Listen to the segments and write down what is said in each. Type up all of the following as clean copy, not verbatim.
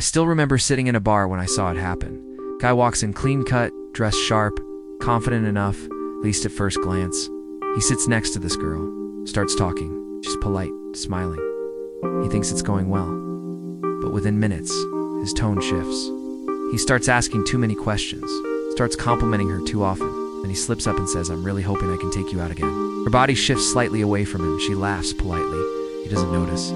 still remember sitting in a bar when I saw it happen. Guy walks in clean cut, dressed sharp, confident enough, at least at first glance. He sits next to this girl, starts talking. She's polite, smiling. He thinks it's going well. But within minutes, his tone shifts. He starts asking too many questions, starts complimenting her too often. Then he slips up and says, "I'm really hoping I can take you out again." Her body shifts slightly away from him. She laughs politely. He doesn't notice.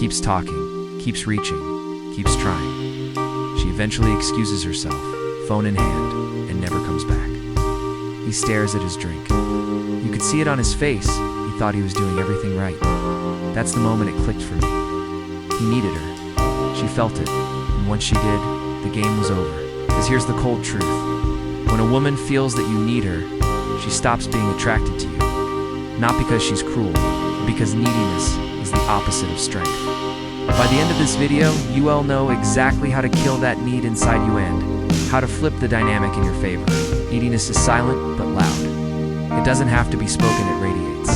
Keeps talking, keeps reaching, keeps trying. She eventually excuses herself, phone in hand, and never comes back. He stares at his drink. You could see it on his face. He thought he was doing everything right. That's the moment it clicked for me. He needed her. She felt it, and once she did, the game was over. Because here's the cold truth. When a woman feels that you need her, she stops being attracted to you. Not because she's cruel, but because neediness is the opposite of strength. By the end of this video, you will know exactly how to kill that need inside you and how to flip the dynamic in your favor. Neediness is silent, but loud. It doesn't have to be spoken, it radiates.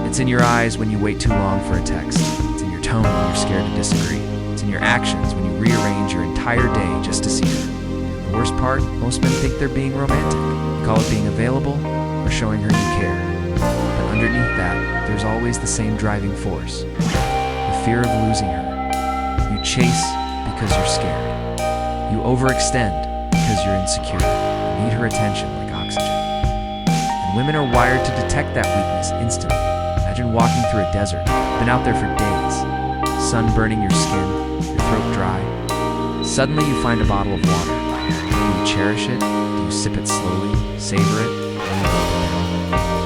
It's in your eyes when you wait too long for a text. It's in your tone when you're scared to disagree. It's in your actions when you rearrange your entire day just to see her. The worst part, most men think they're being romantic. They call it being available or showing her you care. But underneath that, there's always the same driving force. The fear of losing her. You chase because you're scared. You overextend because you're insecure. You need her attention like oxygen. And women are wired to detect that weakness instantly. Imagine walking through a desert, been out there for days, sun burning your skin, your throat dry. Suddenly you find a bottle of water. Do you cherish it? Do you sip it slowly, savor it?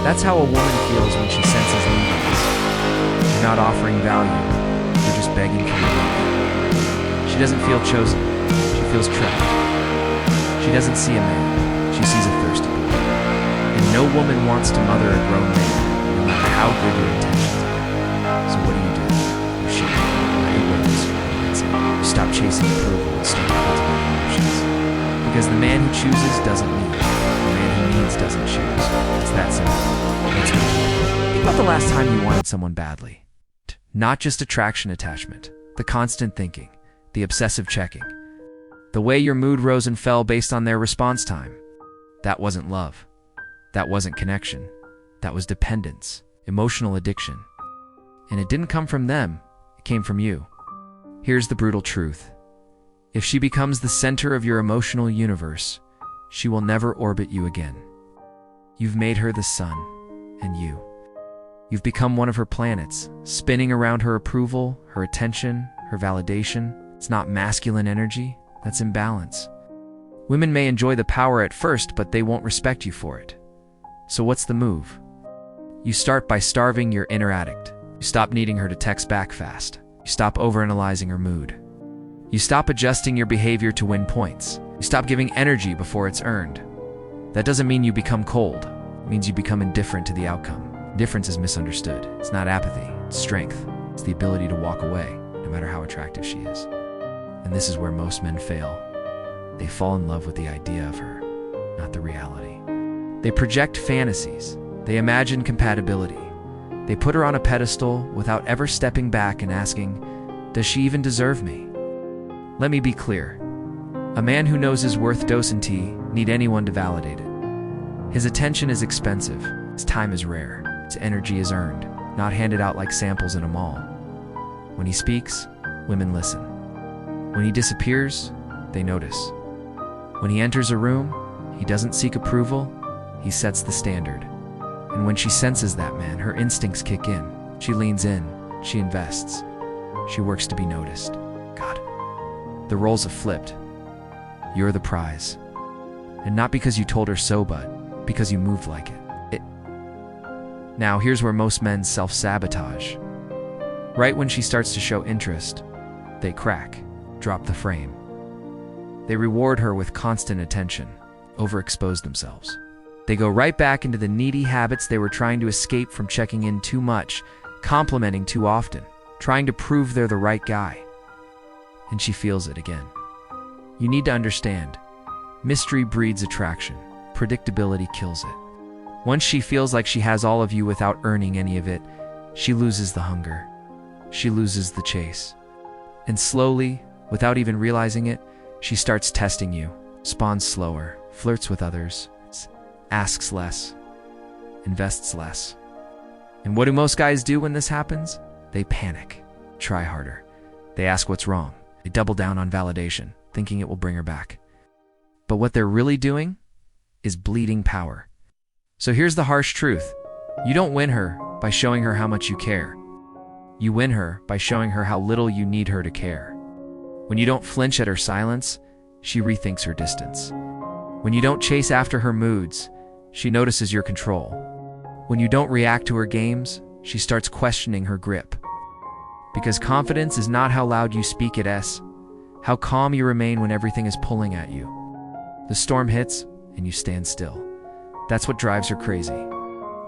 That's how a woman feels when she senses neediness. You're not offering value, you're just begging for your love. She doesn't feel chosen, she feels trapped. She doesn't see a man, she sees a thirsty boy. And no woman wants to mother a grown man, no matter how good your intentions are. So what do? You shake your words, you stop chasing approval and start cultivating emotions. Because the man who chooses doesn't need, the man who needs doesn't choose. It's that simple. Let's move on. Think about the last time you wanted someone badly. Not just attraction attachment, the constant thinking, the obsessive checking, the way your mood rose and fell based on their response time. That wasn't love. That wasn't connection. That was dependence, emotional addiction. And it didn't come from them, it came from you. Here's the brutal truth. If she becomes the center of your emotional universe, she will never orbit you again. You've made her the sun, and you've become one of her planets, spinning around her approval, her attention, her validation. It's not masculine energy, that's imbalance. Women may enjoy the power at first, but they won't respect you for it. So what's the move? You start by starving your inner addict. You stop needing her to text back fast. You stop overanalyzing her mood. You stop adjusting your behavior to win points. You stop giving energy before it's earned. That doesn't mean you become cold. It means you become indifferent to the outcome. Indifference is misunderstood. It's not apathy, it's strength. It's the ability to walk away, no matter how attractive she is. And this is where most men fail. They fall in love with the idea of her, not the reality. They project fantasies. They imagine compatibility. They put her on a pedestal without ever stepping back and asking, does she even deserve me? Let me be clear. A man who knows his worth doesn't need anyone to validate it. His attention is expensive. His time is rare. His energy is earned, not handed out like samples in a mall. When he speaks, women listen. When he disappears, they notice. When he enters a room, he doesn't seek approval, he sets the standard. And when she senses that man, her instincts kick in. She leans in, she invests. She works to be noticed. God, the roles have flipped. You're the prize. And not because you told her so, but because you moved like it. Now, here's where most men self-sabotage. Right when she starts to show interest, they crack, drop the frame. They reward her with constant attention, overexpose themselves. They go right back into the needy habits they were trying to escape from, checking in too much, complimenting too often, trying to prove they're the right guy. And she feels it again. You need to understand, mystery breeds attraction, predictability kills it. Once she feels like she has all of you without earning any of it, she loses the hunger. She loses the chase. And slowly, Without even realizing it, she starts testing you, responds slower, flirts with others, asks less, invests less. And what do most guys do when this happens? They panic, try harder. They ask what's wrong. They double down on validation, thinking it will bring her back. But what they're really doing is bleeding power. So here's the harsh truth. You don't win her by showing her how much you care. You win her by showing her how little you need her to care. When you don't flinch at her silence, she rethinks her distance. When you don't chase after her moods, she notices your control. When you don't react to her games, she starts questioning her grip. Because confidence is not how loud you speak at S, how calm you remain when everything is pulling at you. The storm hits, and you stand still. That's what drives her crazy.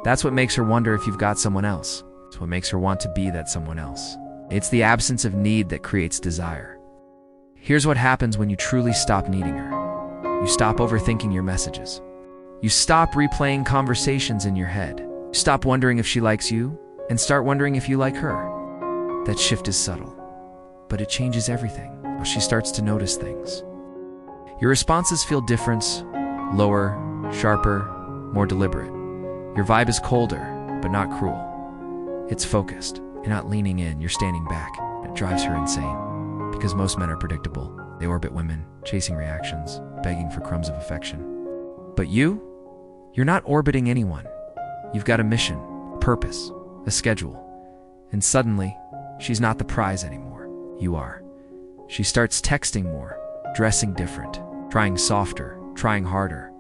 That's what makes her wonder if you've got someone else. It's what makes her want to be that someone else. It's the absence of need that creates desire. Here's what happens when you truly stop needing her. You stop overthinking your messages. You stop replaying conversations in your head. You stop wondering if she likes you, and start wondering if you like her. That shift is subtle, but it changes everything. She starts to notice things. Your responses feel different, lower, sharper, more deliberate. Your vibe is colder, but not cruel. It's focused. You're not leaning in, you're standing back. It drives her insane. Because most men are predictable. They orbit women, chasing reactions, begging for crumbs of affection. But you're not orbiting anyone. You've got a mission, a purpose, a schedule. And suddenly, she's not the prize anymore. You are. She starts texting more, dressing different, trying softer, trying harder.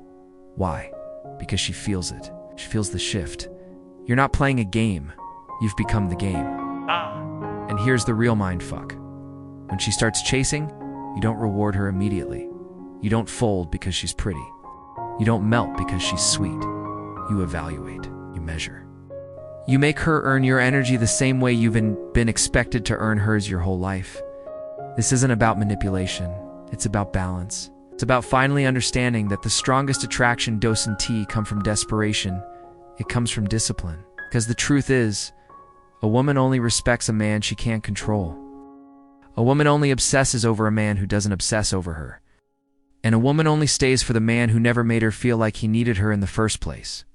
Why? Because she feels it. She feels the shift. You're not playing a game. You've become the game. And here's the real mindfuck. When she starts chasing, you don't reward her immediately. You don't fold because she's pretty. You don't melt because she's sweet. You evaluate. You measure. You make her earn your energy the same way you've been expected to earn hers your whole life. This isn't about manipulation. It's about balance. It's about finally understanding that the strongest attraction, dose and tea, come from desperation. It comes from discipline. Because the truth is, a woman only respects a man she can't control. A woman only obsesses over a man who doesn't obsess over her. And a woman only stays for the man who never made her feel like he needed her in the first place.